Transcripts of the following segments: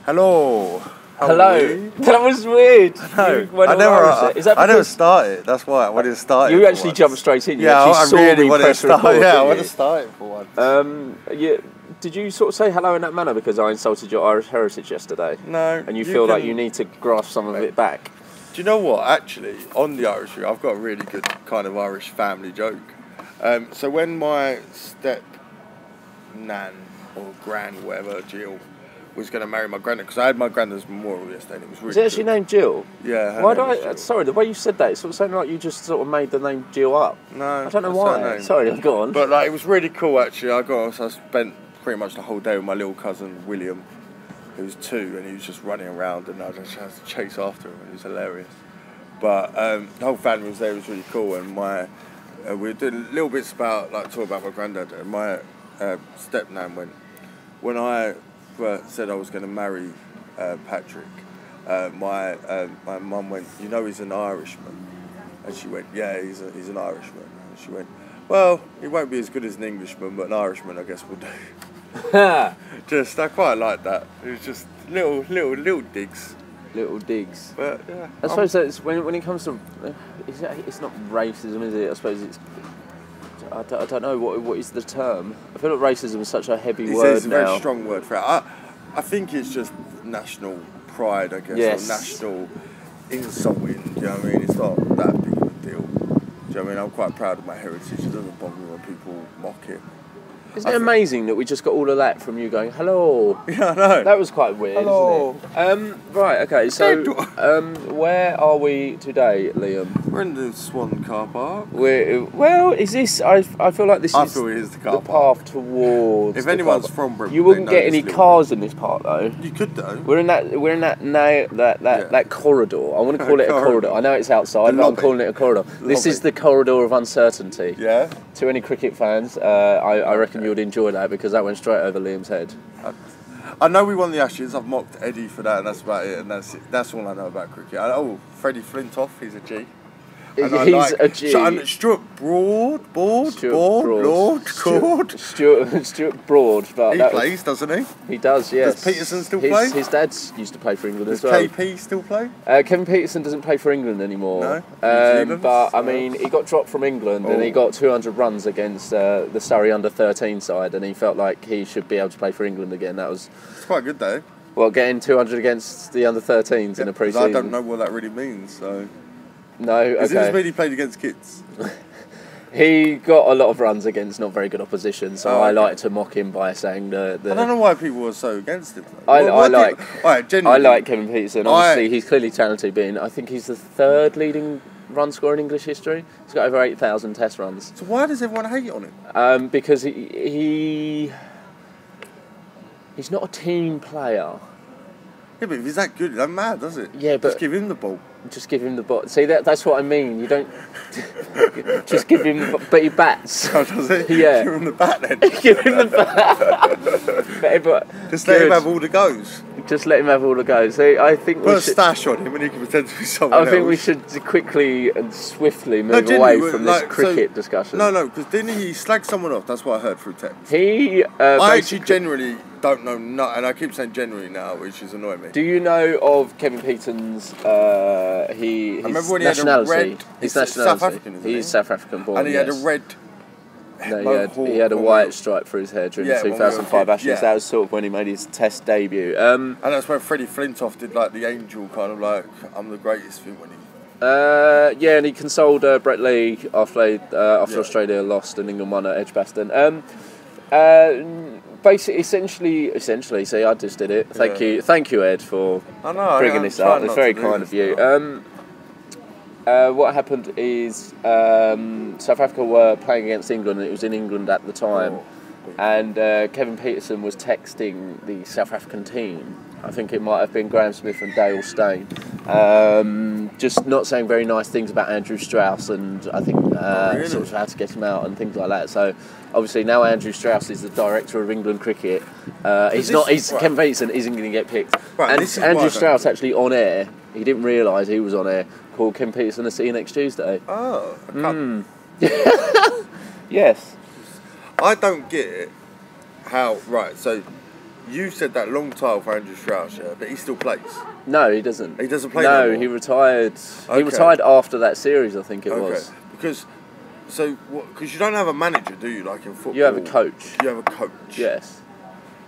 Hello. Hello. That was weird. No, I never started. That's why I wanted to start. You actually jumped straight in. Yeah, I really wanted to start. Yeah, I wanted to start it for once. Yeah. Did you sort of say hello in that manner because I insulted your Irish heritage yesterday? No. And you feel like you need to grasp some of it back? Do you know what? Actually, on the Irish thing, I've got a really good kind of Irish family joke. So when my step nan or gran, whatever, Jill, was going to marry my granddad, because I had my granddad's memorial yesterday, and it was really. Is it actually named Jill? Yeah. Why do I? Sorry, the way you said that, it sort of sounded like you just sort of made the name Jill up. No, I don't know why. Sorry, go on. But like, it was really cool actually. I spent pretty much the whole day with my little cousin William, who was 2, and he was just running around, and I just had to chase after him, and it was hilarious. But the whole family was there. It was really cool, and we were doing little bits about talk about my granddad, and my step nan went when I said I was going to marry Patrick. My mum went, you know, he's an Irishman, and she went, yeah, he's an Irishman. And she went, well, he won't be as good as an Englishman, but an Irishman, I guess, will do. I quite like that. It was just little digs. Little digs. But yeah, I suppose that's when it comes to it's not racism, is it? I suppose it's. I don't know what is the term. I feel like racism is such a heavy word it's a now. very strong word for it. I think it's just national pride, I guess, yes. or national insulting. Do you know what I mean? It's not that big of a deal. Do you know what I mean? I'm quite proud of my heritage. It doesn't bother me when people mock it. Isn't it amazing that we just got all of that from you going, hello? Yeah, I know. That was quite weird, hello. Isn't it? Right, okay, so where are we today, Liam? We're in the Swan car park. Is this... I feel like this is feel it is the car park. Path towards if anyone's from Britain, you wouldn't get any cars in this park, though. You could, though. We're in that corridor. I want to call it a corridor. I know it's outside, but I'm calling it a corridor. This is the corridor of uncertainty. Yeah. To any cricket fans, I reckon you would enjoy that because that went straight over Liam's head. I know we won the Ashes. I've mocked Eddie for that, and that's about it. And that's all I know about cricket. Freddie Flintoff, he's a G. He's a G. Stuart Broad. Stuart Broad. But he plays, doesn't he? He does, yes. Does Peterson still play? His dad used to play for England as well. Does KP still play? Kevin Peterson doesn't play for England anymore. No? But, I mean, he got dropped from England and he got 200 runs against the Surrey under-13 side, and he felt like he should be able to play for England again. It's quite good, though. Well, getting 200 against the under-13s in a pre-season. I don't know what that really means, so... No, okay. Does it just mean he played against kids? He got a lot of runs against not very good opposition, so I like to mock him by saying the I don't know why people were so against him. I like Kevin Peterson. Obviously, he's clearly talented. I think he's the 3rd leading run scorer in English history. He's got over 8,000 Test runs. So why does everyone hate on him? Because he's not a team player. Yeah, but if he's that good, it doesn't matter, does it? Yeah, but just give him the ball. Just give him the ball. See, that's what I mean. You don't just give him, but he bats. Oh, does he? Yeah. Give him the bat then. Give him the bat. Just let him have all the goes. Just let him have all the goes. So I think put a stash on him and he can pretend to be someone else. I think we should quickly and swiftly move away from this cricket discussion. No, because didn't he slag someone off? That's what I heard through text. I actually generally don't know, and I keep saying generally now, which is annoying me. Do you know of Kevin Peterson's his nationality? His nationality. South African, isn't he? He's South African born. And he had a red. No, he had a white stripe through his hair during the 2005 Ashes. Yeah. That was sort of when he made his Test debut. And that's where Freddie Flintoff did the angel kind of I'm the greatest thing when he. Yeah, and he consoled Brett Lee after Australia lost and England won at Edgbaston. Basically, essentially. See, I just did it. Thank you, Ed, for bringing this up. It's very kind of you. What happened is South Africa were playing against England, and it was in England at the time. And Kevin Peterson was texting the South African team. I think it might have been Graham Smith and Dale Steyn. Just not saying very nice things about Andrew Strauss, and I think sort of how to get him out and things like that. So obviously now Andrew Strauss is the director of England cricket. Kevin Peterson isn't going to get picked. Right, and Andrew Strauss actually on air. He didn't realise he was on air. Called Kevin Peterson to see you next Tuesday. Oh, yes. I don't get it. How so? You said that long time for Andrew Strauss, yeah, but he still plays. No, he doesn't. He doesn't play. No, he retired. Okay. He retired after that series, I think it was. Because you don't have a manager, do you? Like in football, you have a coach. You have a coach. Yes.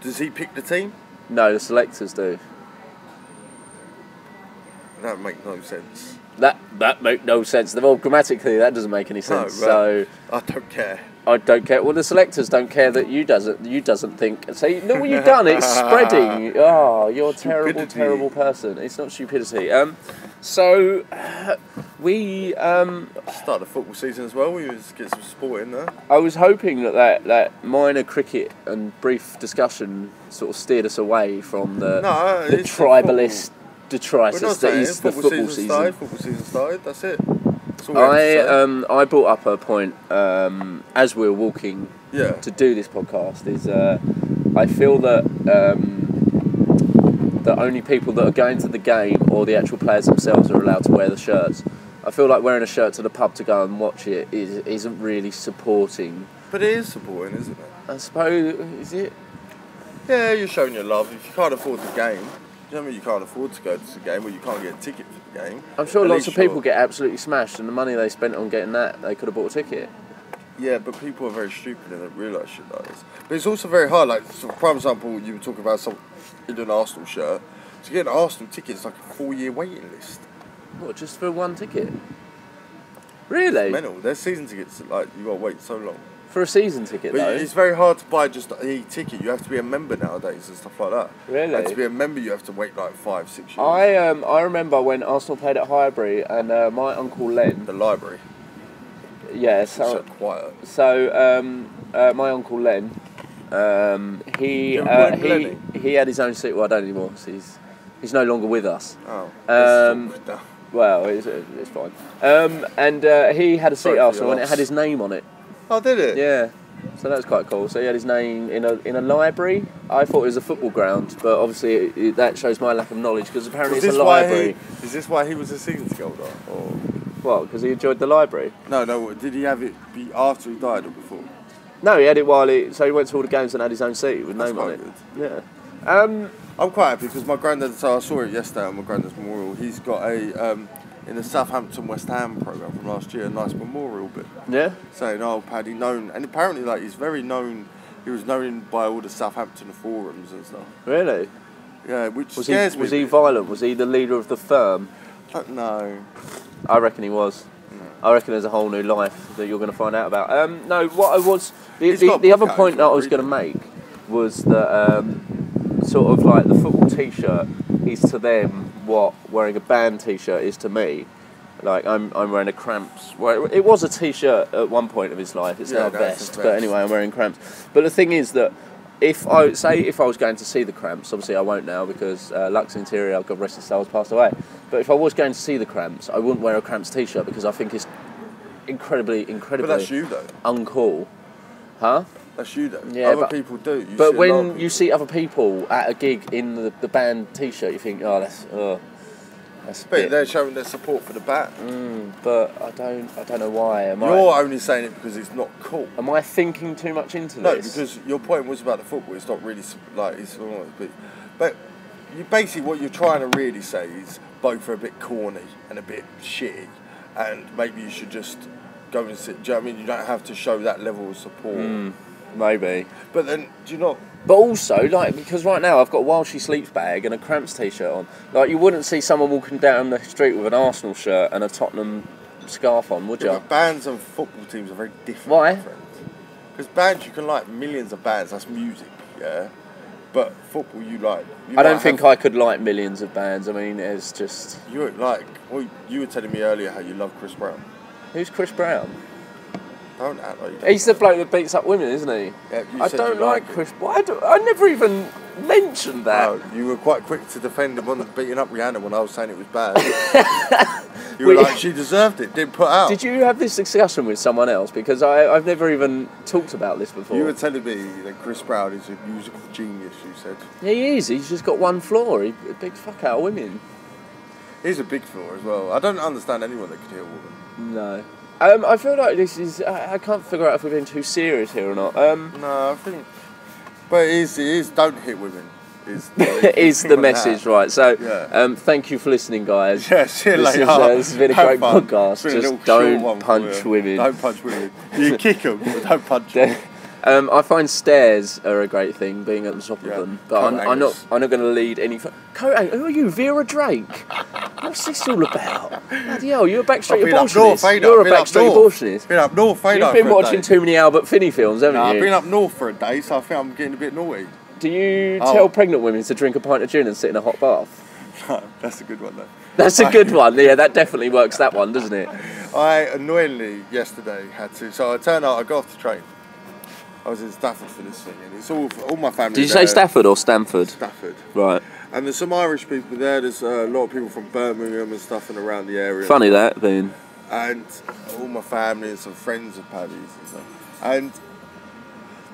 Does he pick the team? No, the selectors do. That makes no sense. That makes no sense. Well, grammatically, that doesn't make any sense. No, right. So I don't care. I don't care. Well, the selectors don't care that you doesn't think. So look what you've done. It's spreading. Oh, you're a terrible, terrible person. It's not stupidity. So we start the football season as well. We just get some sport in there. I was hoping that minor cricket and brief discussion sort of steered us away from the tribalist detritus that is the football season. Football season started. That's it. I brought up a point as we were walking to do this podcast. Is I feel that the only people that are going to the game or the actual players themselves are allowed to wear the shirts. I feel like wearing a shirt to the pub to go and watch it isn't really supporting. But it is supporting, isn't it? I suppose, is it? Yeah, you're showing your love. If you can't afford the game, you know what I mean? You can't afford to go to the game, or you can't get a ticket for the game. I'm sure lots of people get absolutely smashed, and the money they spent on getting that, they could have bought a ticket. Yeah, but people are very stupid and don't realise shit like this. But it's also very hard. Like, for prime example, you were talking about some in an Arsenal shirt. To get an Arsenal ticket, it's like a 4-year waiting list. What, just for one ticket? Really? It's mental. Their season tickets, like, you got to wait so long. For a season ticket, though? It's very hard to buy just a ticket. You have to be a member nowadays and stuff like that. Really? And to be a member, you have to wait like 5-6 years. I remember when Arsenal played at Highbury, and my uncle Len... The library. Yeah, so quiet. So my uncle Len, he had his own seat. Well, I don't anymore. So he's no longer with us. Oh. Well, it's fine. And he had a seat at Arsenal, and it had his name on it. Oh, did it? Yeah. So that was quite cool. So he had his name in a library. I thought it was a football ground, but obviously that shows my lack of knowledge because apparently it's a library. Is this why he was a season ticket holder? Or what? Because he enjoyed the library? No. Did he have it after he died or before? No, he had it while so he went to all the games and had his own seat with name on it. Good. Yeah. I'm quite happy because my granddad. So I saw it yesterday on my granddad's memorial. He's got a in the Southampton West Ham programme from last year, a nice memorial bit. Yeah. Saying, "Oh, Paddy, known," and apparently, like, he's very known. He was known by all the Southampton forums and stuff. Really? Yeah, which scares me. Was he violent? Was he the leader of the firm? No. I reckon he was. No. I reckon there's a whole new life that you're going to find out about. No, what I was... The other point that I was going to make was that sort of like the football T-shirt is to them what wearing a band T-shirt is to me. Like, I'm wearing a Cramps... Well, it was a T-shirt at one point of his life. It's now a vest. But anyway, I'm wearing Cramps. But the thing is that if I was going to see the Cramps, obviously I won't now because Lux Interior, God rest his soul, has passed away. But if I was going to see the Cramps, I wouldn't wear a Cramps T-shirt because I think it's incredibly But that's you, though. Uncool. Huh? That's you, though. Yeah, other people do. But when you see other people at a gig in the band T-shirt, you think, oh, that's but they're showing their support for the band. But I don't know why. You're only saying it because it's not cool. Am I thinking too much into this? No, because your point was about the football. It's not really like it's but you basically what you're trying to really say is both are a bit corny and a bit shitty, and maybe you should just go and sit. Do you know what I mean? You don't have to show that level of support. Maybe. But then, do you not? But also, like, because right now I've got a While She Sleeps bag and a Cramps T-shirt on. Like, you wouldn't see someone walking down the street with an Arsenal shirt and a Tottenham scarf on, would you? But bands and football teams are very different. Why? Because bands, you can like millions of bands. That's music, yeah. But football, you like. I don't think I could like millions of bands. I mean, it's just. You like. Well, you were telling me earlier how you love Chris Brown. Who's Chris Brown? Don't act like you don't. He's the bloke that beats up women, isn't he? Yeah, I don't like Chris. I never even mentioned that. No, you were quite quick to defend him on beating up Rihanna when I was saying it was bad. You were like, she deserved it, didn't put out. Did you have this discussion with someone else? Because I've never even talked about this before. You were telling me that Chris Brown is a musical genius, you said. Yeah, he is. He's just got one flaw. He beats fuck out of women. He's a big flaw as well. I don't understand anyone that could hear a woman. No. I feel like this is... I can't figure out if we're being too serious here or not. No, I think... But it is don't hit women. Is the message, right? So, thank you for listening, guys. Yeah, see you later. This has been a great podcast. Just don't punch women. Don't punch women. You kick them, but don't punch them. I find stairs are a great thing, being at the top of them. But I'm not going to lead any. Who are you, Vera Drake? What's this all about? Bloody hell, you're a backstreet abortionist. You're a backstreet abortionist. Been up north, You've been watching too many Albert Finney films, haven't you? I've been up north for a day, so I think I'm getting a bit naughty. Do you tell pregnant women to drink a pint of gin and sit in a hot bath? No, that's a good one though. That's a good one. Yeah, that definitely works. That one, doesn't it? I annoyingly yesterday had to. So I turned out. I got off the train. I was in Stafford for this thing, and it's all my family. Did you say Stafford or Stamford? Stafford. Right. And there's some Irish people there. There's a lot of people from Birmingham and stuff and around the area. Funny that, then. And all my family and some friends of Paddy's and stuff. And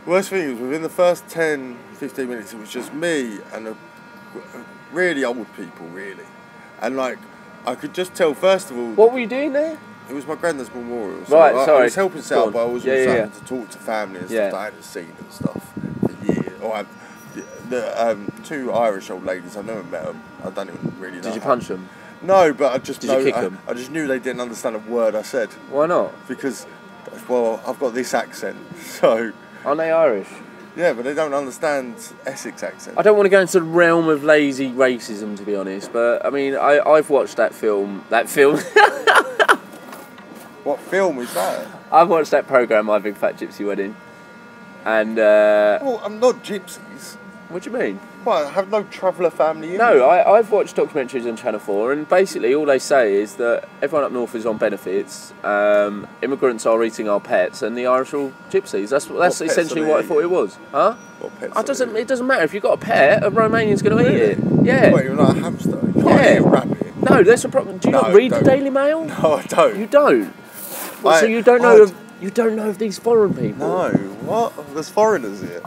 the worst thing is, within the first 10, 15 minutes, it was just me and really old people, really. And like, I could just tell, first of all... What were you doing there? It was my granddad's memorial. So sorry. I was helping set up, but I was also having to talk to family and stuff that I hadn't seen and stuff for years. Or the 2 Irish old ladies, I've never met them. I don't even really know. Did you punch them? No, but I just... Did you kick them? I just knew they didn't understand a word I said. Why not? Because, well, I've got this accent, so... Aren't they Irish? Yeah, but they don't understand Essex accent. I don't want to go into the realm of lazy racism, to be honest, but I mean, I've watched that film. What film is that? I've watched that programme, My Big Fat Gypsy Wedding, and... Well, I'm not gypsies. What do you mean? Well, I have no traveller family in No, I've watched documentaries on Channel 4, and basically all they say is that everyone up north is on benefits, immigrants are eating our pets, and the Irish are all gypsies. That's essentially what I thought it was. Huh? What pets it doesn't matter. If you've got a pet, a Romanian's going to eat it. Yeah. Wait, you're not a hamster? You can't eat a rabbit. No, that's a problem. Do you not read the Daily Mail? No, I don't. You don't? Well, so you don't know of these foreign people? No. What? There's foreigners here.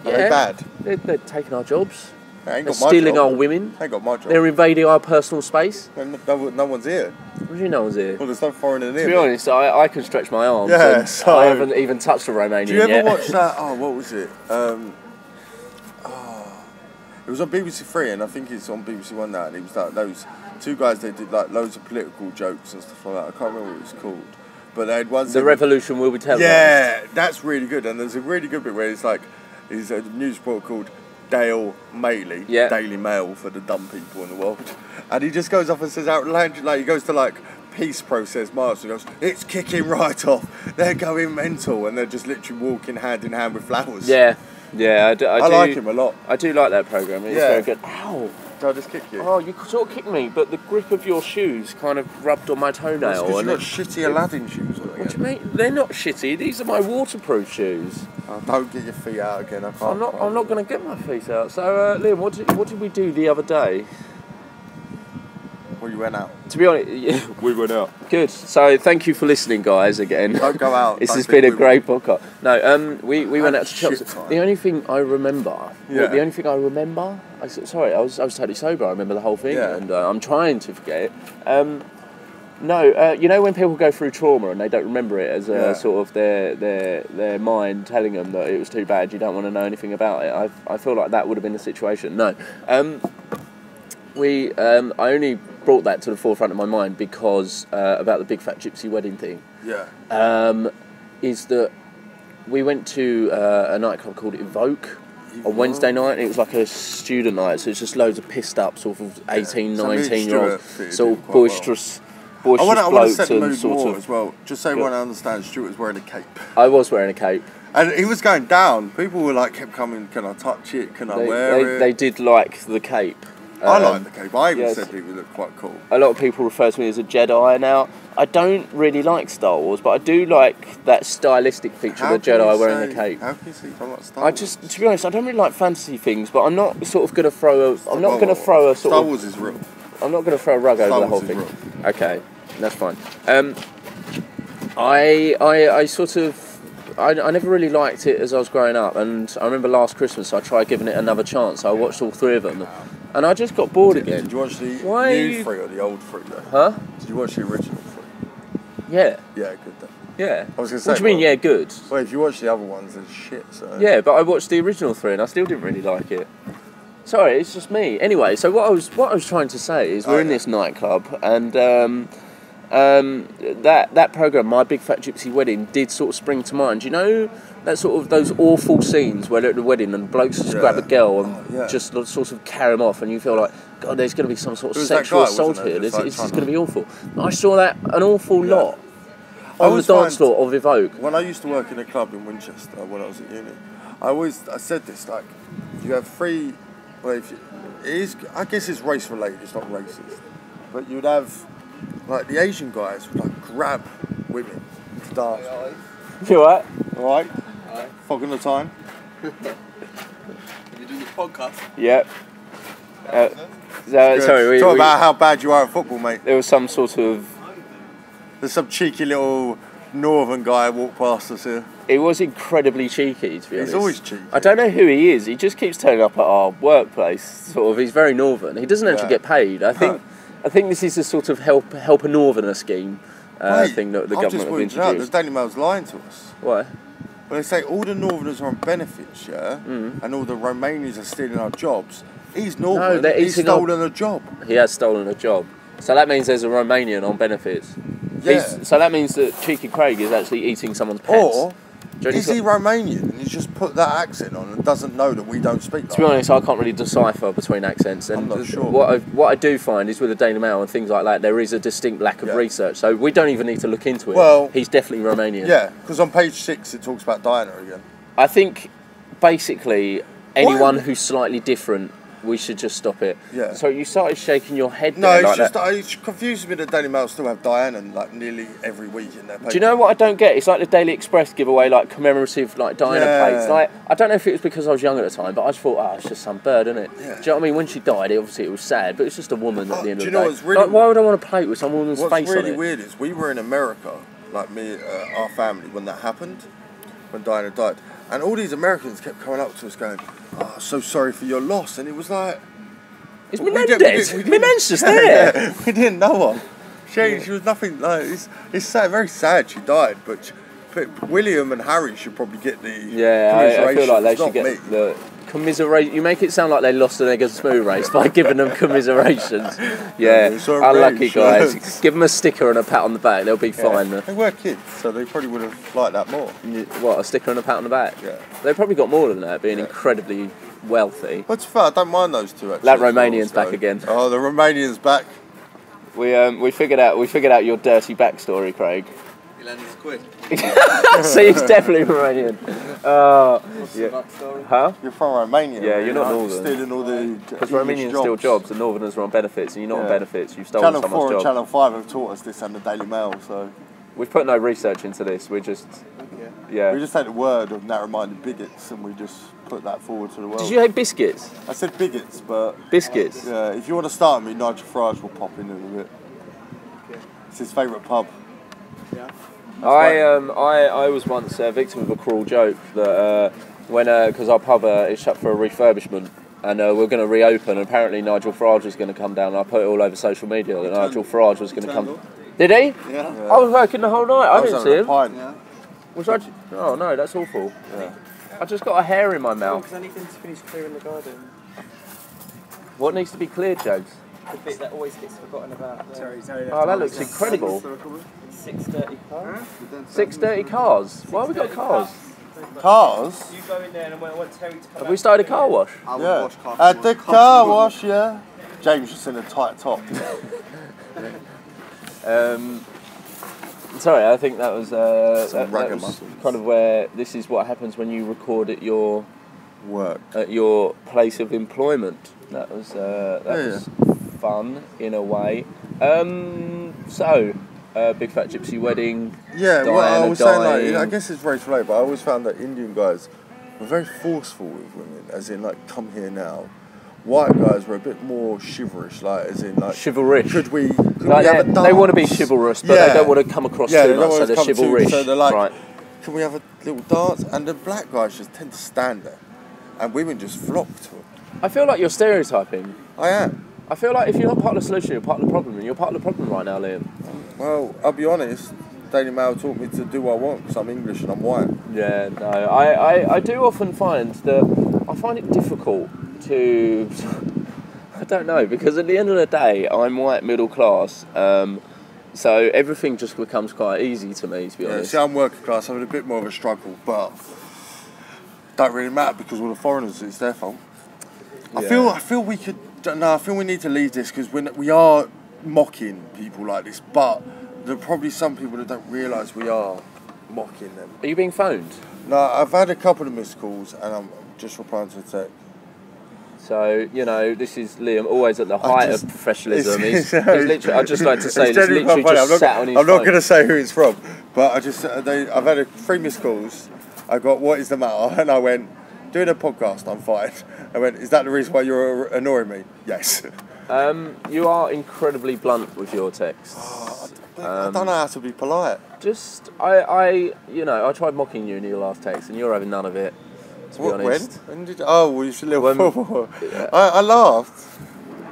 Are they bad? They're taking our jobs. They're stealing our women. They ain't got my job. They're invading our personal space. No one's here. What do you know one's here? Well, there's no foreigner here. To be honest, I can stretch my arms. Yeah, so... I haven't even touched a Romanian yet. Do you ever watch that? Oh, what was it? It was on BBC Three, and I think it's on BBC One now. And it was like those 2 guys. They did like loads of political jokes and stuff like that. I can't remember what it was called, but they had one. The revolution will be televised. Yeah, that's really good. And there's a really good bit where it's like, there's a news report called Dale Mailey, Daily Mail for the dumb people in the world, and he just goes off and says outlandish, like he goes to like peace process march and goes, it's kicking right off, they're going mental, and they're just literally walking hand in hand with flowers. Yeah, I like him a lot. I do like that programme. It's very good. Ow! Did I just kick you? Oh, you sort of kicked me, but the grip of your shoes kind of rubbed on my toenail. That's because you've got shitty Aladdin shoes on again. What do you mean? They're not shitty. These are my waterproof shoes. Oh, don't get your feet out again. I can't. I'm not going to get my feet out. So, Liam, what did we do the other day? Well, you went out. To be honest, we went out. Good. So, thank you for listening, guys. Again, don't go out. This has been a great podcast. No, we went out to Chelsea. The only thing I remember. Yeah. The only thing I remember. I was totally sober. I remember the whole thing, and I'm trying to forget it. No, you know when people go through trauma and they don't remember it as a sort of their mind telling them that it was too bad, you don't want to know anything about it. I feel like that would have been the situation. No, I only brought that to the forefront of my mind because about the Big Fat Gypsy Wedding thing. Yeah. Is that we went to a nightclub called Evoke on Wednesday night, and it was like a student night, so it's just loads of pissed up sort of 18, 19-year-olds, sort of boisterous. I want to set the mood more as well. Just so everyone understands, Stuart was wearing a cape. I was wearing a cape. And he was going down. People were like, kept coming, can I touch it? Can I wear it? They did like the cape. I like the cape. I even said people look quite cool. A lot of people refer to me as a Jedi now. I don't really like Star Wars, but I do like that stylistic feature of the Jedi wearing a cape. How can you say you don't like Star Wars? To be honest, I don't really like fantasy things, but I'm not sort of going to throw a... I'm not going to throw a sort Star of... Wars is real. I'm not going to throw a rug over the whole thing. Okay, that's fine. I sort of... I never really liked it as I was growing up, and I remember last Christmas I tried giving it another chance. I watched all 3 of them, and I just got bored again. Did you watch the new 3 or the old 3 though? Huh? Did you watch the original 3? Yeah. Yeah, good though. Yeah. I was going to say. What do you mean? Yeah, good. Well, if you watch the other ones, they're shit. So. Yeah, but I watched the original 3 and I still didn't really like it. Sorry, it's just me. Anyway, so what I was trying to say is we're in this nightclub and that program, My Big Fat Gypsy Wedding, did sort of spring to mind. You know that sort of those awful scenes where they're at the wedding and blokes just grab a girl and just sort of carry them off, and you feel like, God, there's going to be some sort of sexual assault here. This is going to be awful. I saw that an awful lot on the dance floor of Evoke. When I used to work in a club in Winchester when I was at uni, I said this, like, you have 3. Well, I guess it's race related. It's not racist, but you'd have like the Asian guys would like grab women to dance. You alright? Alright. Fogging the time. You're doing the podcast. Yep. Sorry. Talk about how bad you are at football, mate. There was some sort of. There's some cheeky little northern guy walked past us here. He was incredibly cheeky, to be honest. He's always cheeky. I don't know who he is. He just keeps turning up at our workplace. Sort of. He's very northern. He doesn't actually get paid. I think this is a sort of help a northerner scheme thing that the government have introduced. The Daily Mail's lying to us. Why? Well, they say all the northerners are on benefits, and all the Romanians are stealing our jobs. He's northern. No, he's stolen a job. He has stolen a job. So that means there's a Romanian on benefits. Yeah. So that means that Cheeky Craig is actually eating someone's pets. Or is he Romanian and he's just put that accent on and doesn't know that we don't speak like To be honest, I can't really decipher between accents. And I'm not sure. What I do find is with the Daily Mail and things like that, there is a distinct lack of research. So we don't even need to look into it. Well, he's definitely Romanian. Yeah, because on page 6 it talks about Diana again. I think basically anyone who's slightly different, we should just stop it. Yeah. So you started shaking your head. No, it's just it confuses me that Daily Mail still have Diana like nearly every week in their paper. Do you know what I don't get? It's like the Daily Express give away like commemorative like Diana plates. Like I don't know if it was because I was young at the time, but I just thought, it's just some bird, isn't it? Yeah. Do you know what I mean? When she died, obviously it was sad, but it's just a woman at the end of the day. Do you know what's really? Like, why would I want a plate with some woman's face on it? What's really weird is we were in America, like me, our family, when that happened, when Diana died, and all these Americans kept coming up to us going, "Oh, so sorry for your loss," and it was like. Is my nan dead? My nan's just there. Yeah, we didn't know her. She was nothing like. It's sad, very sad she died, but William and Harry should probably get the I feel like they should get the commiseration. You make it sound like they lost an egg and smooth race by giving them commiserations. Yeah, unlucky guys. Give them a sticker and a pat on the back. They'll be fine. They were kids, so they probably would have liked that more. What, a sticker and a pat on the back? Yeah. They probably got more than that, being incredibly wealthy. But to be fair, I don't mind those two actually. That Romanian's back again. Oh, the Romanian's back. We figured out your dirty backstory, Craig. He landed his quid. So he's definitely Romanian. Huh? You're from Romania. Yeah, you're not northern. Stealing all the because Romanians steal jobs and northerners are on benefits, and you're not on benefits. You've stolen someone's job. Channel 4 and Channel 5 have taught us this, and the Daily Mail. So we've put no research into this. We're just we just take the word of narrow-minded bigots, and we just put that forward to the world. Did you hate biscuits? I said bigots, but biscuits. Yeah, if you want to start me, Nigel Farage will pop in a bit. It's his favourite pub. Yeah. I was once a victim of a cruel joke that because our pub is shut for a refurbishment and we're going to reopen, and apparently Nigel Farage was going to come down, and I put it all over social media that Nigel Farage was going to come. Did he? Yeah. I was working the whole night. I didn't see him. Yeah. Was I? Oh no, that's awful. Yeah. I just got a hair in my mouth. Because anything to finish clearing the garden. What needs to be cleared, James? The bit that always gets forgotten about. Oh, that looks incredible. 6:30 cars. 6:30 cars? Why have we got cars? Cars? You go in there and I want Terry to come. Have we started a car wash? Yeah. At the car wash, yeah. James just in a tight top. Sorry, I think that was, that was kind of where this is what happens when you record at your work, at your place of employment. That was was fun in a way. Big Fat Gypsy Wedding. Yeah, well, I was saying, like, I guess it's race related, but I always found that Indian guys were very forceful with women, as in, like, come here now. White guys were a bit more chivalrous, like, as in, like... Chivalrous. Could we like have a dance? They want to be chivalrous, but they don't want to come across too much, so they're chivalrous. So they're like, can we have a little dance? And the black guys just tend to stand there, and women just flock to them. I feel like you're stereotyping. I am. I feel like if you're not part of the solution, you're part of the problem, and you're part of the problem right now, Liam. Well, I'll be honest, Daily Mail taught me to do what I want because I'm English and I'm white. Yeah, no, I do often find that I find it difficult to, I don't know, because at the end of the day, I'm white middle class, so everything just becomes quite easy to me, to be honest. See, I'm working class, I'm in a bit more of a struggle, but don't really matter because all the foreigners, it's their fault. Yeah. I feel we could. No, I feel we need to leave this because we are mocking people like this, but there are probably some people that don't realise we are mocking them. Are you being phoned? No, I've had a couple of missed calls and I'm just replying to the text. So, you know, this is Liam, always at the height of professionalism. He's literally, I'd just like to say, he's literally just sat on his phone. I'm not going to say who it's from, but I've had 3 missed calls. I got, what is the matter? And I went, doing a podcast, I'm fine. I went, is that the reason why you're annoying me? Yes. You are incredibly blunt with your texts. I don't know how to be polite. I tried mocking you in your last text, and you're having none of it. To be honest. When did you? Oh, well, you should little. Yeah. I laughed.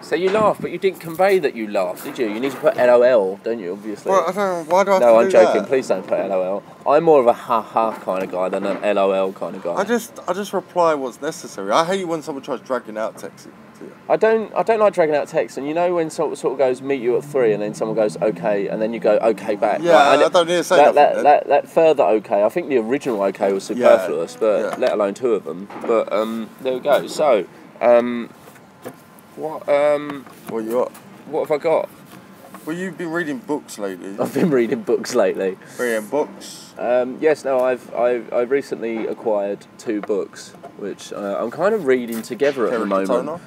So you laughed, but you didn't convey that you laughed, did you? You need to put LOL, don't you? Obviously. Well, I don't know. Why do I? No, I'm joking. That? Please don't put LOL. I'm more of a ha kind of guy than an LOL kind of guy. I just reply what's necessary. I hate when someone tries dragging out text. I don't like dragging out text, and you know when someone sort of goes meet you at 3 and then someone goes okay and then you go okay back. Yeah, I don't need to say that further okay. I think the original okay was superfluous, but let alone 2 of them. But there we go. So what you got? What have I got? Well, you've been reading books lately. I've been reading books lately. Reading books? Yes, no, I've recently acquired 2 books, which I'm kind of reading together at the moment.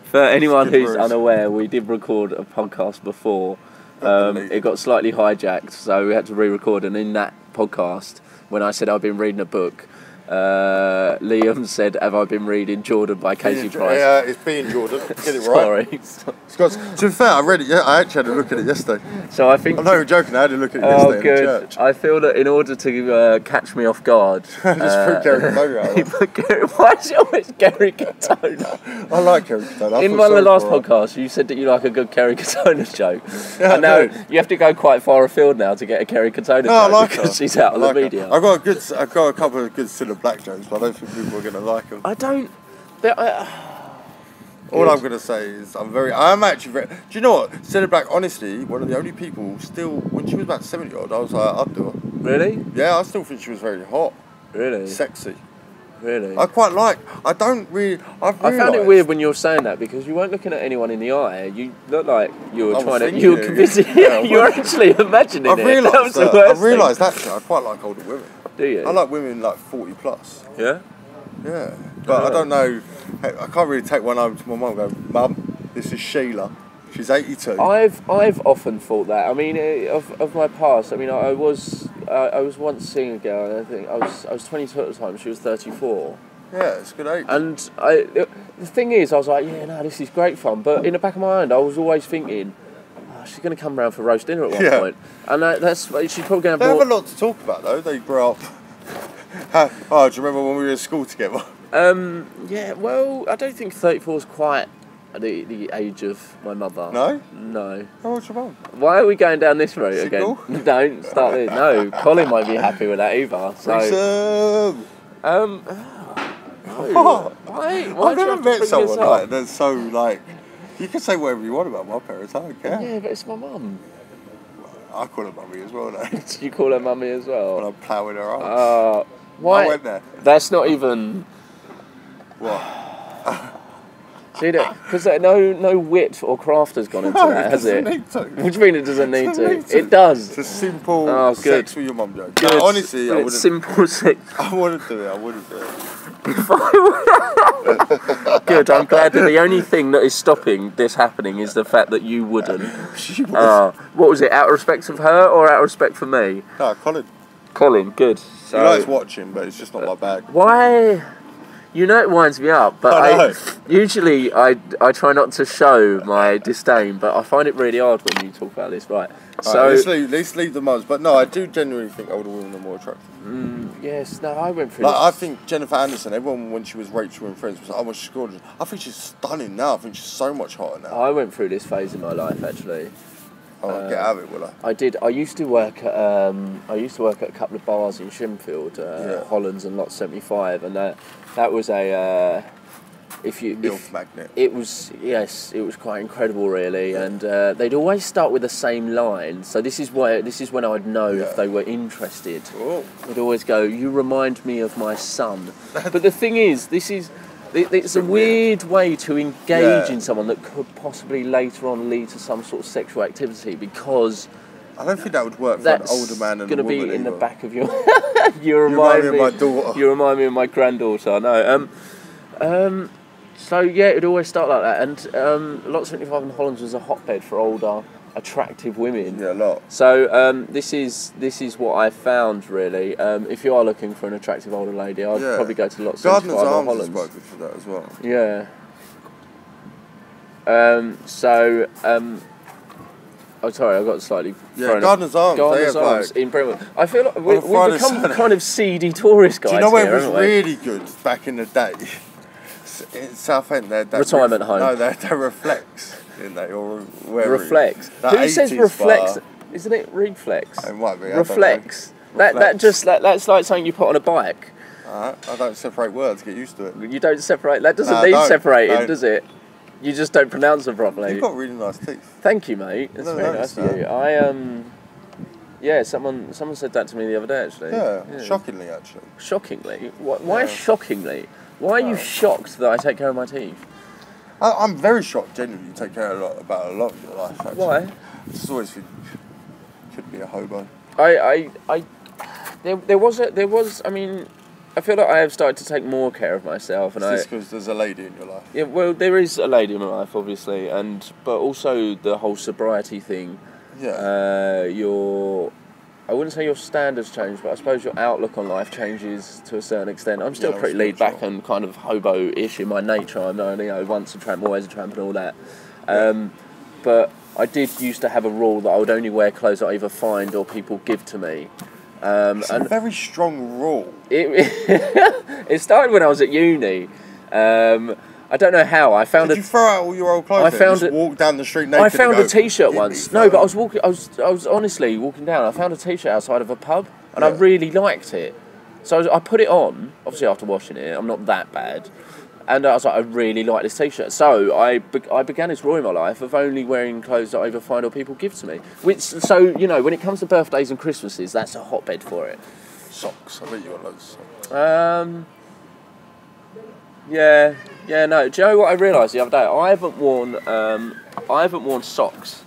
For anyone who's unaware, we did record a podcast before. It got slightly hijacked, so we had to re-record. And in that podcast, when I said I've been reading a book, Liam said, "Have I been reading Jordan by Casey Price?" Yeah, it's being Jordan. Get it right. Sorry. To be fair, I read it. Yeah, I actually had a look at it yesterday. So I think. I'm not even joking. I had a look at it yesterday. Oh, good. In the church. I feel that in order to catch me off guard, just put Gary Katona out. Why is it always Gary Katona? I like Gary Katona. In one of the last podcasts, you said that you like a good Gary Katona joke. Yeah, and now you have to go quite far afield now to get a Gary Katona joke because she's out of the media. I've got a couple of good Cilla Black jokes, but I don't think people are going to like them. I don't. All I'm going to say is I'm actually very... Do you know what? Cilla Black, honestly, one of the only people still... When she was about 70-odd, I was like, I'd do her. Really? Yeah, I still think she was very hot. Really? Sexy. Really? I quite like... I don't really... I found it weird when you were saying that because you weren't looking at anyone in the eye. You looked like you were trying to... You were busy. Yeah, you were actually imagining it. I've realised actually I quite like older women. Do you? I like women like 40 plus. Yeah? Yeah. But I don't know... I can't really take one home to my mum and go, Mum, this is Sheila. She's 82. I've often thought that. I mean, of my past. I mean, I was once seeing a girl, and I think I was 22 at the time. She was 34. Yeah, it's a good age. And the thing is, I was like, yeah, no, this is great fun. But in the back of my mind, I was always thinking, oh, she's going to come round for roast dinner at one point, and she's probably going to. They have a lot to talk about though. They grow up. Oh, do you remember when we were in school together? Yeah, well, I don't think 34 is quite the age of my mother. No? No. How old's your mum? Why are we going down this road again? Don't start there. No, Colin won't be happy with that either. So, why I've never met someone like that's so like. You can say whatever you want about my parents. I don't care. Yeah, but it's my mum. I call her mummy as well, though. You call her mummy as well? When I'm ploughing her arms. Why? I went there. That's not even... What? See that? Because no wit or craft has gone into that, has it? Need to. What do you mean it doesn't need to? It does. It's a simple sex with your mum joke. Good. No, honestly, I wouldn't. Simple sex. I wouldn't do it. Good, I'm glad that the only thing that is stopping this happening is the fact that you wouldn't. What was it, out of respect of her or out of respect for me? No, Colin. Colin, good. So, he likes watching, but it's just not my bag. Why? You know it winds me up, but usually I try not to show my disdain, but I find it really hard when you talk about this, right? So let's leave the mums, but no, I do genuinely think older women are more attractive. Yes, no, I went through this. I think Jennifer Aniston, everyone when she was Rachel in Friends was like, oh, she's gorgeous. I think she's stunning now. I think she's so much hotter now. I went through this phase in my life, actually. Oh, get out of it, will I? I did. I used to work at a couple of bars in Shinfield, Hollands and Lot 75, and that was a MILF magnet. It was quite incredible, really, and they'd always start with the same line. So this is when I'd know if they were interested. Oh. They'd always go, "You remind me of my son." But the thing is, it's a weird way to engage in someone that could possibly later on lead to some sort of sexual activity, because I don't think that would work for an older man and a woman. That's going to be in either. the back of your. You remind me of my daughter. You remind me of my granddaughter. I know. So yeah, it'd always start like that, and Lot 75 in Hollands was a hotbed for older, attractive women. Yeah, a lot. So this is what I found, really. If you are looking for an attractive older lady, I'd probably go to Lot 75 in Hollands. Gardener's Arms is quite good for that as well. Yeah. Oh, sorry, I got slightly thrown Gardener's Arms. Gardener's Arms in Brentwood. I feel like we've become kind of seedy tourist guys. Do you know where here, it was really good back in the day? In Southend, they had that retirement home. No, they had that Reflex, didn't they? Or where Reflex. Who says Reflex? Bar. Isn't it Reflex? It might be. Reflex. That's like something you put on a bike. I don't separate words. Get used to it. You don't separate. That doesn't need separating, does it? You just don't pronounce them properly. You've got really nice teeth. Thank you, mate. It's very nice of you. Yeah, someone said that to me the other day, actually. Yeah. Shockingly, actually. Shockingly? Why shockingly? Why are you shocked that I take care of my teeth? I'm very shocked, genuinely. You take care about a lot of your life, actually. Why? I just always think you could be a hobo. There was. I mean, I feel like I have started to take more care of myself, and Is this because there's a lady in your life? Yeah, well, there is a lady in my life, obviously, but also the whole sobriety thing. Yeah. I wouldn't say your standards change, but I suppose your outlook on life changes to a certain extent. I'm still pretty laid back and kind of hobo-ish in my nature. I'm once a tramp, always a tramp and all that. But I did used to have a rule that I would only wear clothes that I either find or people give to me. It's a very strong rule. It started when I was at uni. I don't know how. Did you throw out all your old clothes? Walk down the street naked. I found a T-shirt once. No, but I was honestly walking down. I found a T-shirt outside of a pub, and I really liked it. So I put it on. Obviously, after washing it, I'm not that bad. And I was like, I really like this T-shirt. So I began this rule in my life of only wearing clothes that I either find or people give to me. So when it comes to birthdays and Christmases, that's a hotbed for it. Socks. I bet you got loads of socks. Yeah, no. Do you know what I realised the other day? I haven't worn socks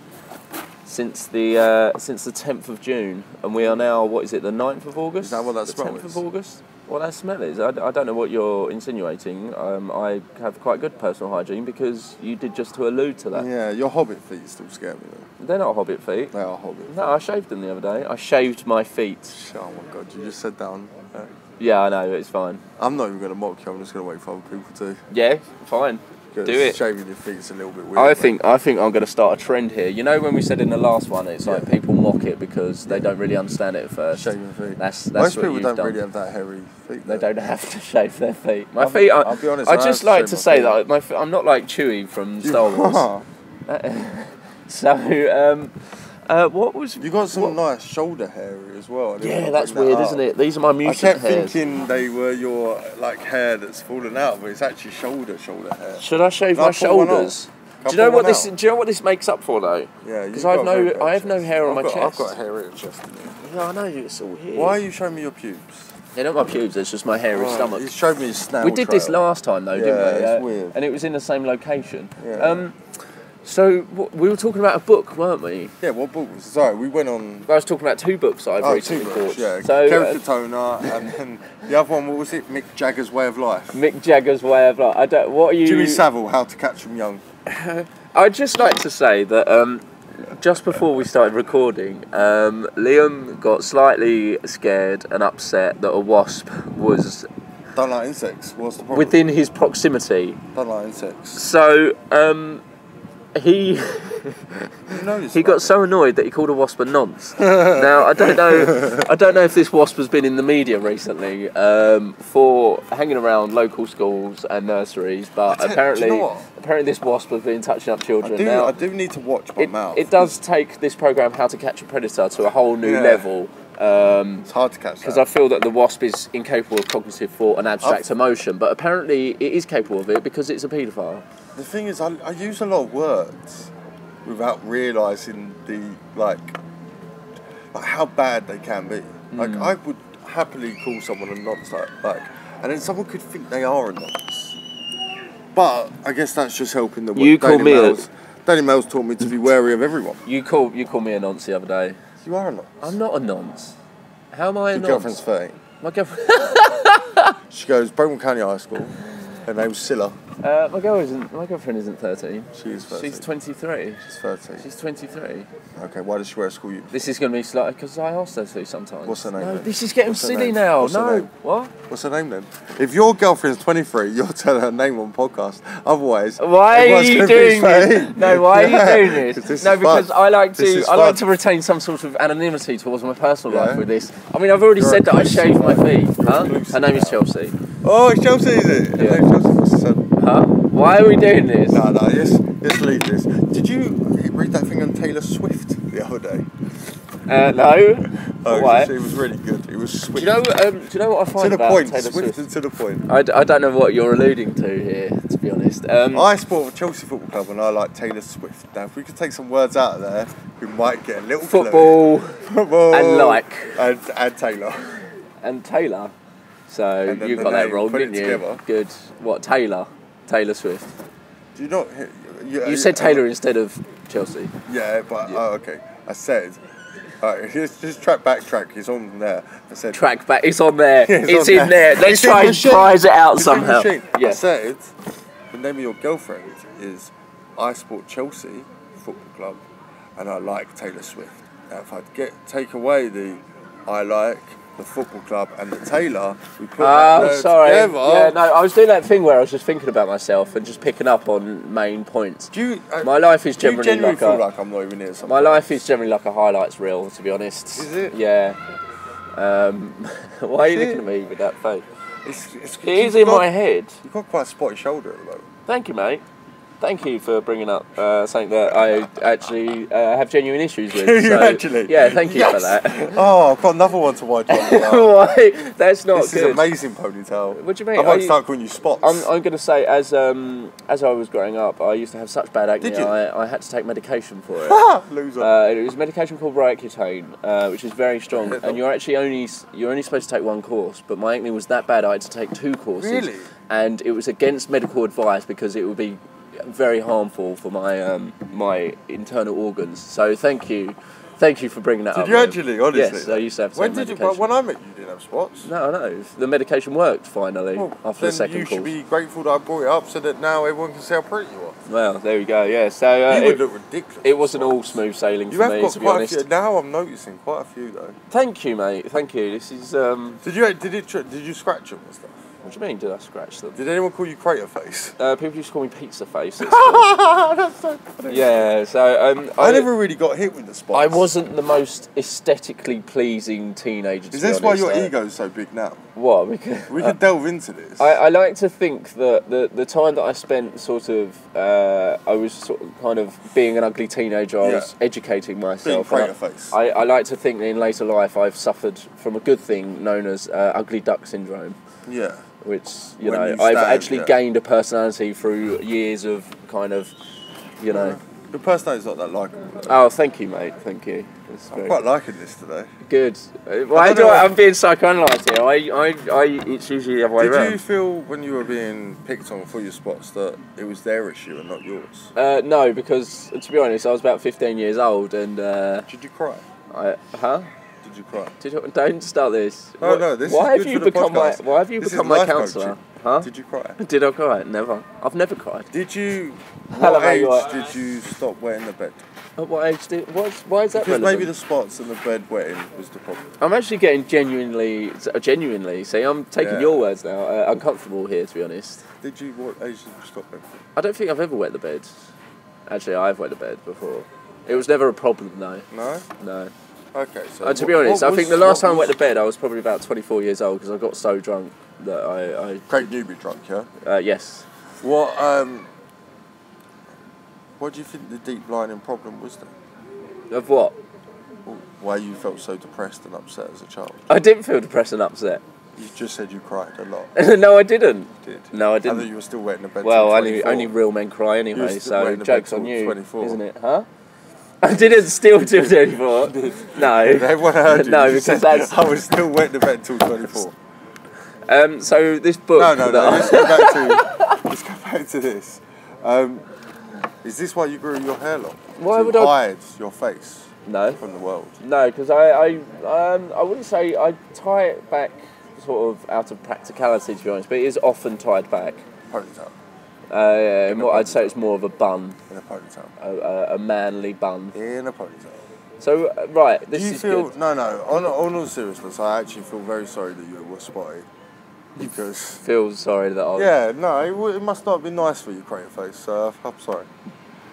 since the 10th of June, and we are now, what is it, the 9th of August? Is that what that smell is? 10th of August? What that smell is? I don't know what you're insinuating. I have quite good personal hygiene because you did just to allude to that. Yeah, your hobbit feet still scare me though. They're not hobbit feet. They are hobbit feet. No, I shaved them the other day. I shaved my feet. Oh my god, you just said that on... Yeah, I know, it's fine. I'm not even going to mock you, I'm just going to wait for other people to. Yeah, fine. Do it. Shaving your feet is a little bit weird. I think I'm going to start a trend here. You know when we said in the last one, it's like people mock it because they don't really understand it at first. Shaving feet. That's most what people don't done. really have that hairy feet. They don't have to shave their feet. My feet. I'll be honest. I just like to say that I'm not like Chewie from Star Wars. So. What was... You got some nice shoulder hair as well. Yeah, that's weird, isn't it? These are my mutant hairs. I kept thinking they were your hair that's fallen out, but it's actually shoulder hair. Should I shave my shoulders? Do you know what this makes up for though? Yeah, because I have no hair on my chest. I've got hair in your chest. Yeah, I know, it's all here. Why are you showing me your pubes? They're not my pubes, it's just my hairy stomach. You showed me his snail We did this last time though, didn't we? Yeah, it's weird. And it was in the same location. Yeah. So we were talking about a book, weren't we? Yeah, what book was it? Sorry, we went on... I was talking about two books I've recently bought. Yeah, Kerry Katona and then the other one, what was it? Mick Jagger's Way of Life. Mick Jagger's Way of Life. What are you... Jimmy Savile, How to Catch 'Em Young. I'd just like to say that just before we started recording, Liam got slightly scared and upset that a wasp was... Don't like insects. What's the problem? Within his proximity. Don't like insects. So, he got so annoyed that he called a wasp a nonce. Now I don't know if this wasp has been in the media recently for hanging around local schools and nurseries, but apparently this wasp has been touching up children. I do need to watch my mouth. It does take this programme How to Catch a Predator to a whole new level. It's hard to catch because I feel that the wasp is incapable of cognitive thought and abstract emotion, but apparently it is capable of it because it's a paedophile. The thing is, I use a lot of words without realising like how bad they can be. Like I would happily call someone a nonce, like, and then someone could think they are a nonce. But I guess that's just helping the. Daily Mail's taught me to be wary of everyone. You called me a nonce the other day. You are a nonce. I'm not a nonce. How am I a nonce? Your girlfriend's 13. My girlfriend. She goes Bromwell County High School. Her name's Scylla. My girlfriend isn't 13. She is 13. She's 23. She's 13. She's 23. Okay, why does she wear a school uniform? This is going to be slightly because I asked her to sometimes. What's her name? No, then? this is getting silly now. No. What? What's her name then? If your girlfriend's 23, you'll tell her name on podcast. Otherwise, why are you doing this? No, why are you doing this? No, because I like to retain some sort of anonymity towards my personal life with this. I mean, I've already said that I shave my feet. Huh? Her name is Chelsea. Oh, it's Chelsea, is it? Yeah. Her name's Chelsea. What's the son? Huh? Why are we doing this? No, let's leave this. Did you read that thing on Taylor Swift the other day? No. Oh, Why? It was really good. It was Swift. Do you know what I find about Taylor Swift? And to the point. I don't know what you're alluding to here, to be honest. I support Chelsea Football Club and I like Taylor Swift. Now, if we could take some words out of there, we might get a little football and like and Taylor. And Taylor. So you got that wrong, didn't you? Together. Good. What, Taylor? Taylor Swift. Do you not? You said Taylor instead of Chelsea. Yeah, but oh, okay. I said. Just backtrack. It's on there. I said. Track back. It's on there. Yeah, it's in there. Let's try and prize it out somehow. Yeah. I said the name of your girlfriend is I support Chelsea Football Club, and I like Taylor Swift. Now, if I'd take away the I like the football club and the Taylor, we put that sorry. together. Yeah, no, I was doing that thing where I was just thinking about myself and just picking up on main points. My life is generally feel like I'm not even here. My life is generally like a highlights reel, to be honest. Is it? Yeah. Why are you looking at me with that face? It is in my head. You've got quite a spotty shoulder at the moment. Thank you, mate. Thank you for bringing up something that I actually have genuine issues with. You actually? Yeah, thank you for that. Oh, I've got another one to wind up. Why? That's not this good. This is amazing ponytail. What do you mean? I might start calling you Spots. I'm going to say, as I was growing up, I used to have such bad acne. Did you? I had to take medication for it. Loser. It was a medication called Roaccutane, which is very strong, and you're only supposed to take one course. But my acne was that bad, I had to take 2 courses. Really? And it was against medical advice because it would be very harmful for my internal organs. So thank you for bringing that up. Did you actually? Honestly? Yes, I used to have to take medication. When I met you, didn't have spots. No. The medication worked finally after the second course. You should be grateful that I brought it up so that now everyone can see how pretty you are. Well, there we go. Yeah. So you would look ridiculous. It wasn't all smooth sailing for me, to be honest. Now I'm noticing quite a few though. Thank you, mate. Thank you. This is. Did you scratch them and stuff? What do you mean, did I scratch them? Did anyone call you Crater Face? People used to call me Pizza Face. That's so funny. Yeah, so... I never really got hit with the spots. I wasn't the most aesthetically pleasing teenager, Is this why your ego's so big now? What? Because, we could delve into this. I like to think that the time that I spent I was sort of kind of being an ugly teenager, I was educating myself. Being Crater Face. I like to think that in later life I've suffered from a good thing known as ugly duck syndrome. Yeah. Which, I've actually gained a personality through years of kind of, Your personality's not that likeable. Oh, thank you, mate. Thank you. I'm quite liking this today. Good. Why I'm being psychoanalyzed here? It's usually the other way around. Did you feel when you were being picked on for your spots that it was their issue and not yours? No, because to be honest, I was about 15 years old and... Did you cry? Huh? Did you cry? Don't start this. No, this why is good for the podcast. Why have you become my counsellor? Huh? Did you cry? Did I cry? Never. I've never cried. Did you... What age did you stop wetting the bed? At what age did... Why is that because relevant? maybe the spots and the bed wetting was the problem. I'm actually getting genuinely, see, I'm taking your words now, uncomfortable here, to be honest. What age did you stop then? I don't think I've ever wet the bed. Actually, I've wet the bed before. It was never a problem, though. No? No. Okay, so... to be honest, I think the last time I wet the bed, I was probably about 24 years old because I got so drunk that I Craig Newby drunk, yeah? Yes. What do you think the deep lining problem was then? Of what? Why you felt so depressed and upset as a child? I didn't feel depressed and upset. You just said you cried a lot. No, I didn't. You did? No, I didn't. I thought you were still wet in the bed. Well, only real men cry anyway, so joke's on you, 24. isn't it? Huh? I didn't still till 24. No. Everyone heard you. No, You because said, that's... I was still wet in the bed until 24. So this book... No. Let's go back to this. Is this why you grew your hair long? Why would hide your face? No. From the world? No, because I wouldn't say I tie it back sort of out of practicality, to be honest, but it is often tied back. Ponytail? I'd say it's more of a bun. In a ponytail? A manly bun. In a ponytail. So, right, this is good. No, on all seriousness, I actually feel very sorry that you were spotty. Because... Feel sorry that I was... Yeah, no, it must not have been nice for you, Crater Face, so I'm sorry.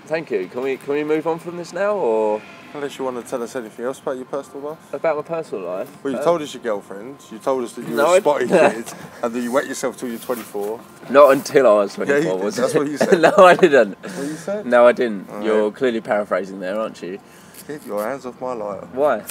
Thank you. Can we move on from this now, or...? Unless you want to tell us anything else about your personal life? About my personal life? Well, you told us your girlfriend, you told us that you were a spotty kid, and that you wet yourself till you're 24. Not until I was 24, yeah, was that's it? What you said. No, I didn't. That's what you said? No, I didn't. All You're right. clearly paraphrasing there, aren't you? Keep your hands off my lighter. Why? Do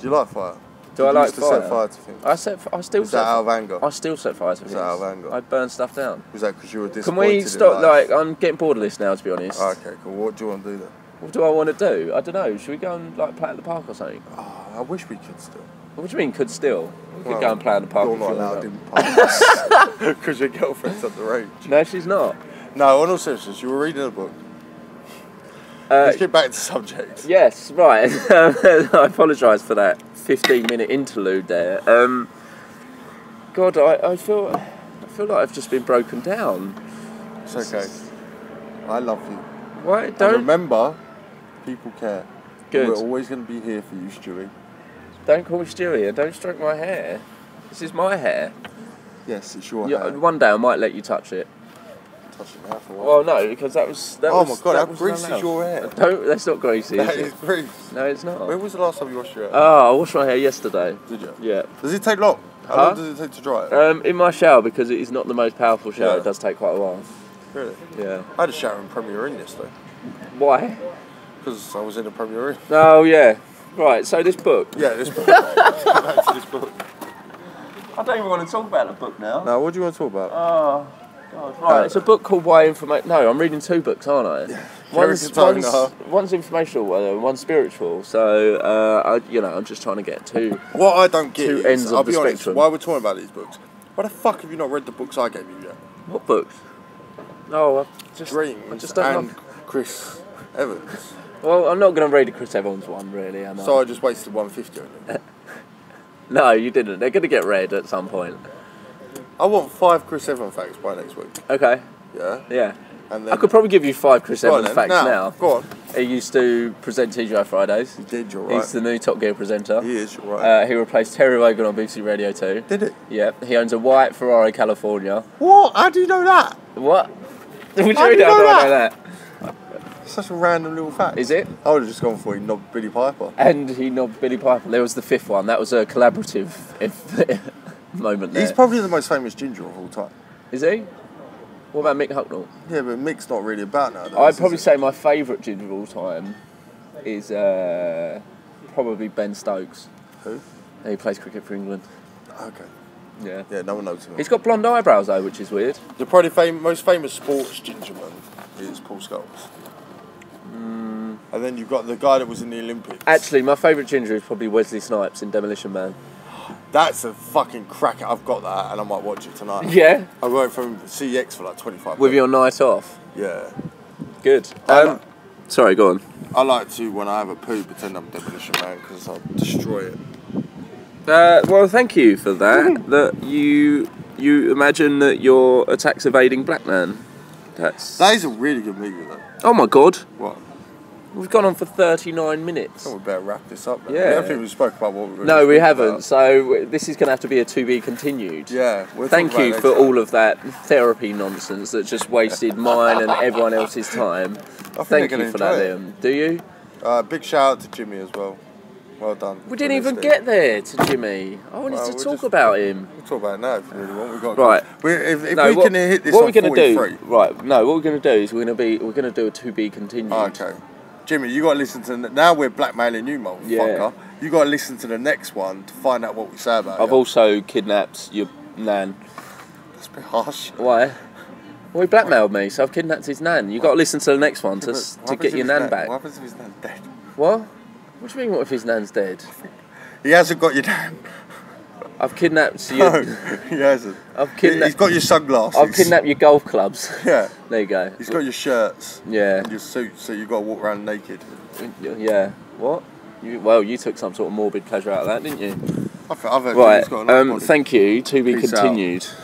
you like fire? Do I like used to fire? set fire to things? I still Was that out of anger? I still set fire to things. Was that out of anger? I burn stuff down. Was that because you were disappointed? Can we stop? Like, I'm getting bored of this now, to be honest. Oh, okay, cool. What do you want to do then? What do I want to do? I don't know. Should we go and like play at the park or something? Oh, I wish we could still. What do you mean? Could still? We could go and play at the park. You're not allowed in parks because your girlfriend's underage. No, she's not. No, on all seriousness, you were reading a book. Let's get back to subject. Yes, right. I apologise for that 15-minute interlude there. God, I feel like I've just been broken down. It's okay. I love you. Why? Don't and remember, people care. Good. We're always going to be here for you, Stewie. Don't call me Stewie and don't stroke my hair. This is my hair. Yes, it's your hair. One day I might let you touch it. Touch it now for what? Well, no, because that was. Oh my God! How greasy is your hair? That's not greasy. That is greasy. No, it's not. When was the last time you washed your hair? Oh, I washed my hair yesterday. Did you? Yeah. Does it take long? How long does it take to dry it? In my shower, because it is not the most powerful shower. It does take quite a while. Really? Yeah. I had a shower in Premier Inn yesterday. Why? Because I was in a Premier Inn. Oh yeah. Right. So this book. Yeah, this book. Let's go back to this book. I don't even want to talk about the book now. No, what do you want to talk about? Oh, God. Right, it's a book called Why Information... No, I'm reading two books, aren't I? Yeah. One's informational, one's spiritual. So, I'm just trying to get two... What I don't get two ends is, of I'll the be honest, spectrum. why we're talking about these books, why the fuck have you not read the books I gave you yet? What books? Oh, Dreams I just don't and know. Chris Evans. Well, I'm not going to read the Chris Evans one, really, am I? So I just wasted 150 on them. No, you didn't. They're going to get read at some point. I want 5 Chris Evans facts by next week. Okay. Yeah? Yeah. And then I could probably give you 5 Chris Evans facts now. Go on. He used to present TGI Fridays. He did, you're right. He's the new Top Gear presenter. He is, you're right. He replaced Terry Wogan on BBC Radio 2. Did it? Yeah. He owns a white Ferrari California. What? How do you know that? What? What do you How mean do you I know know that? Such a random little fact. Is it? I would have just gone for he knobbed Billy Piper. And he knobbed Billy Piper. There was the 5th one. That was a collaborative moment there. He's probably the most famous ginger of all time. Is he? What about Mick Hucknall? Yeah, but Mick's not really about now. I'd probably say my favourite ginger of all time is probably Ben Stokes. Who? He plays cricket for England. Okay. Yeah. Yeah, no one knows him. He's got blonde eyebrows though, which is weird. The probably most famous sports gingerman is Paul Scholes. And then you've got the guy that was in the Olympics. Actually, my favourite ginger is probably Wesley Snipes in Demolition Man. That's a fucking cracker. I've got that and I might watch it tonight. Yeah? I went from CX for like 25 With your night off? Yeah. Good. Sorry, go on. I like to, when I have a poo, pretend I'm Demolition Man because I'll destroy it. Well, thank you for that. That you imagine that you're a tax evading black man. That is a really good movie though. Oh my God. What? We've gone on for 39 minutes. I think we better wrap this up now. Yeah. I don't think we spoke about what we were No, we haven't. about. So this is going to have to be a to be continued. Yeah. Thank you for all of that therapy nonsense that just wasted mine and everyone else's time. Thank you for that, Liam. Do you? Big shout out to Jimmy as well. Well done. We didn't even get there to Jimmy. I wanted to talk about him. We'll talk about it now if you really want. We've got right. If we can hit this on 43. Right. No. What we're going to do is we're going to do a to be continued. Okay. Jimmy, you got to listen to... Now we're blackmailing you, motherfucker. Yeah. You got to listen to the next one to find out what we say about it. I've also kidnapped your nan. That's a bit harsh. Why? Well, he blackmailed me, so I've kidnapped his nan. You got to listen to the next one to get your nan back. What happens if his nan's dead? What? What do you mean, what if his nan's dead? He hasn't got your nan. I've kidnapped you. No, he hasn't. He's got your sunglasses. I've kidnapped your golf clubs. Yeah. There you go. He's got your shirts. Yeah. And your suit, so you've got to walk around naked. Yeah. What? You took some sort of morbid pleasure out of that, didn't you? I've heard right. he's got a nice body. Thank you. To be Peace continued. Out.